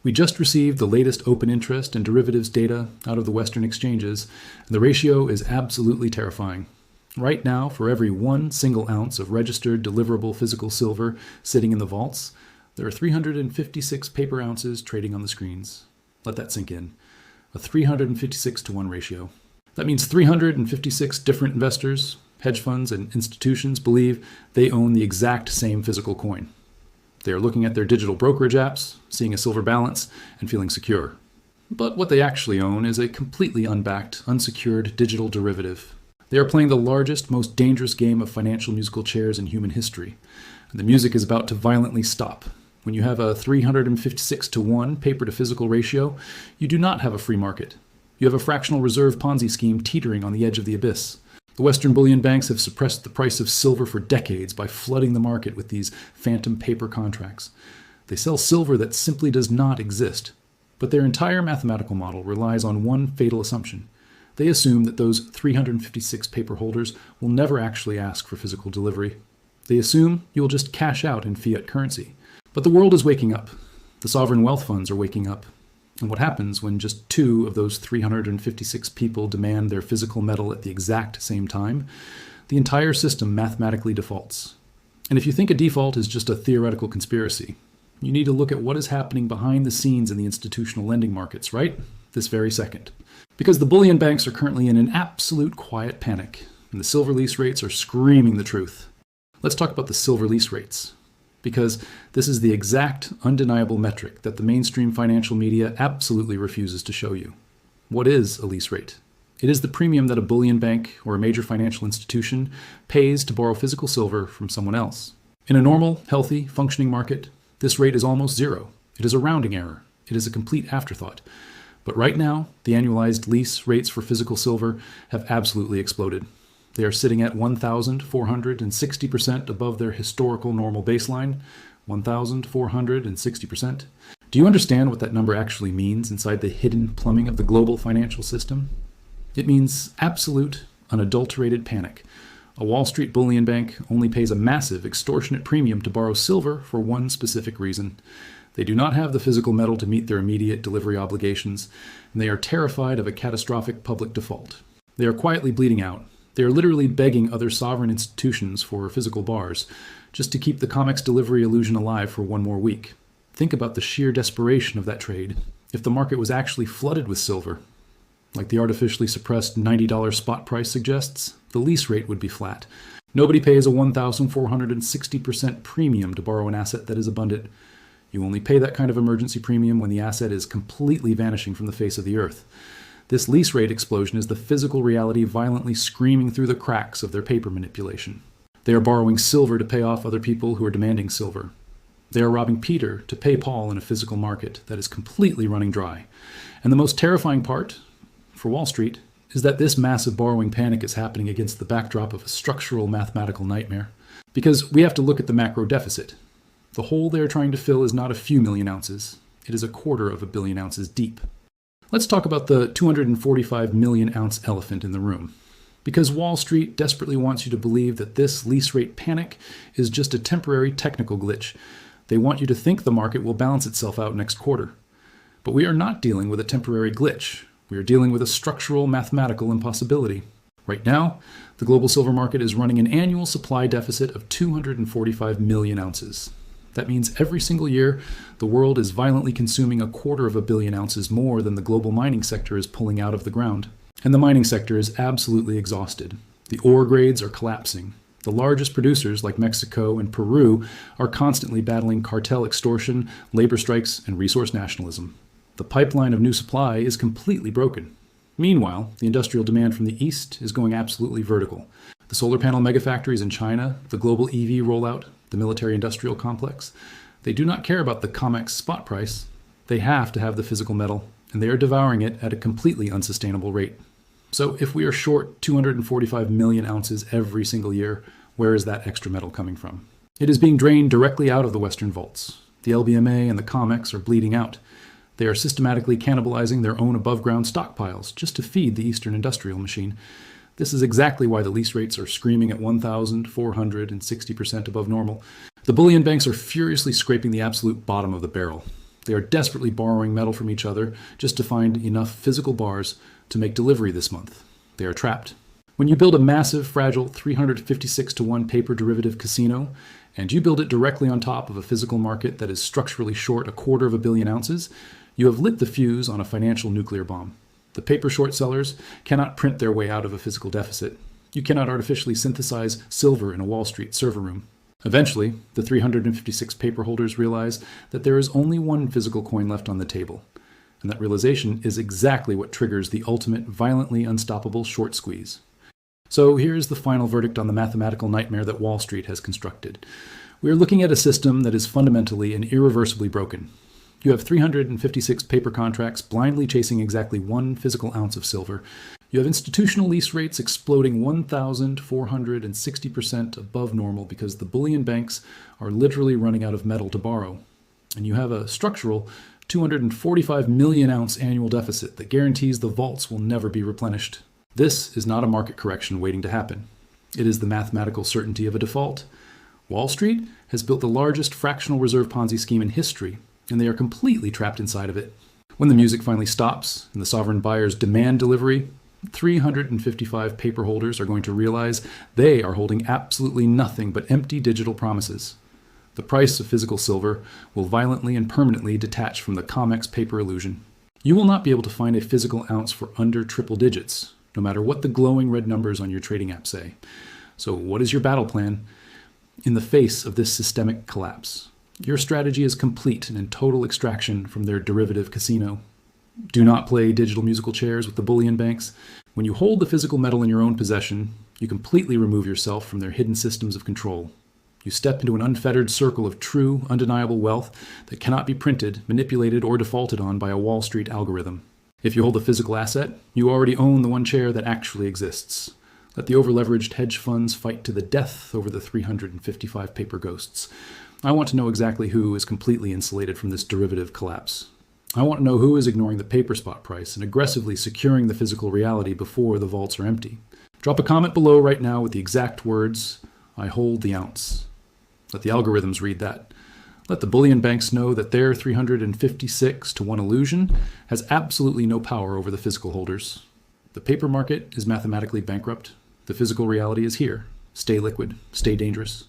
We just received the latest open interest and derivatives data out of the Western exchanges, and the ratio is absolutely terrifying. Right now, for every 1 single ounce of registered deliverable physical silver sitting in the vaults, there are 356 paper ounces trading on the screens. Let that sink in. A 356 to 1 ratio. That means 356 different investors, hedge funds, and institutions believe they own the exact same physical coin. They are looking at their digital brokerage apps, seeing a silver balance, and feeling secure. But what they actually own is a completely unbacked, unsecured digital derivative. They are playing the largest, most dangerous game of financial musical chairs in human history. And the music is about to violently stop. When you have a 356 to 1 paper to physical ratio, you do not have a free market. You have a fractional reserve Ponzi scheme teetering on the edge of the abyss. The Western bullion banks have suppressed the price of silver for decades by flooding the market with these phantom paper contracts. They sell silver that simply does not exist. But their entire mathematical model relies on one fatal assumption. They assume that those 356 paper holders will never actually ask for physical delivery. They assume you will just cash out in fiat currency. But the world is waking up. The sovereign wealth funds are waking up. And what happens when just 2 of those 356 people demand their physical metal at the exact same time? The entire system mathematically defaults. And if you think a default is just a theoretical conspiracy, you need to look at what is happening behind the scenes in the institutional lending markets, right? This very second. Because the bullion banks are currently in an absolute quiet panic, and the silver lease rates are screaming the truth. Let's talk about the silver lease rates, because this is the exact, undeniable metric that the mainstream financial media absolutely refuses to show you. What is a lease rate? It is the premium that a bullion bank or a major financial institution pays to borrow physical silver from someone else. In a normal, healthy, functioning market, this rate is almost zero. It is a rounding error. It is a complete afterthought. But right now, the annualized lease rates for physical silver have absolutely exploded. They are sitting at 1,460% above their historical normal baseline, 1,460%. Do you understand what that number actually means inside the hidden plumbing of the global financial system? It means absolute, unadulterated panic. A Wall Street bullion bank only pays a massive, extortionate premium to borrow silver for one specific reason. They do not have the physical metal to meet their immediate delivery obligations, and they are terrified of a catastrophic public default. They are quietly bleeding out. They are literally begging other sovereign institutions for physical bars, just to keep the COMEX delivery illusion alive for one more week. Think about the sheer desperation of that trade. If the market was actually flooded with silver, like the artificially suppressed $90 spot price suggests, the lease rate would be flat. Nobody pays a 1,460% premium to borrow an asset that is abundant. You only pay that kind of emergency premium when the asset is completely vanishing from the face of the earth. This lease rate explosion is the physical reality violently screaming through the cracks of their paper manipulation. They are borrowing silver to pay off other people who are demanding silver. They are robbing Peter to pay Paul in a physical market that is completely running dry. And the most terrifying part, for Wall Street, is that this massive borrowing panic is happening against the backdrop of a structural mathematical nightmare. Because we have to look at the macro deficit. The hole they are trying to fill is not a few million ounces. It is 250 million ounces deep. Let's talk about the 245 million ounce elephant in the room. Because Wall Street desperately wants you to believe that this lease rate panic is just a temporary technical glitch. They want you to think the market will balance itself out next quarter. But we are not dealing with a temporary glitch. We are dealing with a structural mathematical impossibility. Right now, the global silver market is running an annual supply deficit of 245 million ounces. That means every single year, the world is violently consuming 250 million ounces more than the global mining sector is pulling out of the ground. And the mining sector is absolutely exhausted. The ore grades are collapsing. The largest producers, like Mexico and Peru, are constantly battling cartel extortion, labor strikes, and resource nationalism. The pipeline of new supply is completely broken. Meanwhile, the industrial demand from the East is going absolutely vertical. The solar panel megafactories in China, the global EV rollout, the military-industrial complex, they do not care about the COMEX spot price. They have to have the physical metal, and they are devouring it at a completely unsustainable rate. So if we are short 245 million ounces every single year, where is that extra metal coming from? It is being drained directly out of the Western vaults. The LBMA and the COMEX are bleeding out. They are systematically cannibalizing their own above-ground stockpiles just to feed the Eastern industrial machine. This is exactly why the lease rates are screaming at 1,460% above normal. The bullion banks are furiously scraping the absolute bottom of the barrel. They are desperately borrowing metal from each other just to find enough physical bars to make delivery this month. They are trapped. When you build a massive, fragile 356-to-1 paper derivative casino, and you build it directly on top of a physical market that is structurally short 250 million ounces, you have lit the fuse on a financial nuclear bomb. The paper short sellers cannot print their way out of a physical deficit. You cannot artificially synthesize silver in a Wall Street server room. Eventually, the 356 paper holders realize that there is only one physical coin left on the table, and that realization is exactly what triggers the ultimate, violently unstoppable short squeeze. So here's the final verdict on the mathematical nightmare that Wall Street has constructed. We are looking at a system that is fundamentally and irreversibly broken. You have 356 paper contracts blindly chasing exactly 1 physical ounce of silver. You have institutional lease rates exploding 1,460% above normal because the bullion banks are literally running out of metal to borrow. And you have a structural 245 million ounce annual deficit that guarantees the vaults will never be replenished. This is not a market correction waiting to happen. It is the mathematical certainty of a default. Wall Street has built the largest fractional reserve Ponzi scheme in history, and they are completely trapped inside of it. When the music finally stops and the sovereign buyers demand delivery, 355 paper holders are going to realize they are holding absolutely nothing but empty digital promises. The price of physical silver will violently and permanently detach from the COMEX paper illusion. You will not be able to find a physical ounce for under triple digits, no matter what the glowing red numbers on your trading app say. So what is your battle plan in the face of this systemic collapse? Your strategy is complete and in total extraction from their derivative casino. Do not play digital musical chairs with the bullion banks. When you hold the physical metal in your own possession, you completely remove yourself from their hidden systems of control. You step into an unfettered circle of true, undeniable wealth that cannot be printed, manipulated, or defaulted on by a Wall Street algorithm. If you hold a physical asset, you already own the one chair that actually exists. Let the overleveraged hedge funds fight to the death over the 355 paper ghosts. I want to know exactly who is completely insulated from this derivative collapse. I want to know who is ignoring the paper spot price and aggressively securing the physical reality before the vaults are empty. Drop a comment below right now with the exact words, "I hold the ounce." Let the algorithms read that. Let the bullion banks know that their 356-to-1 illusion has absolutely no power over the physical holders. The paper market is mathematically bankrupt. The physical reality is here. Stay liquid. Stay dangerous.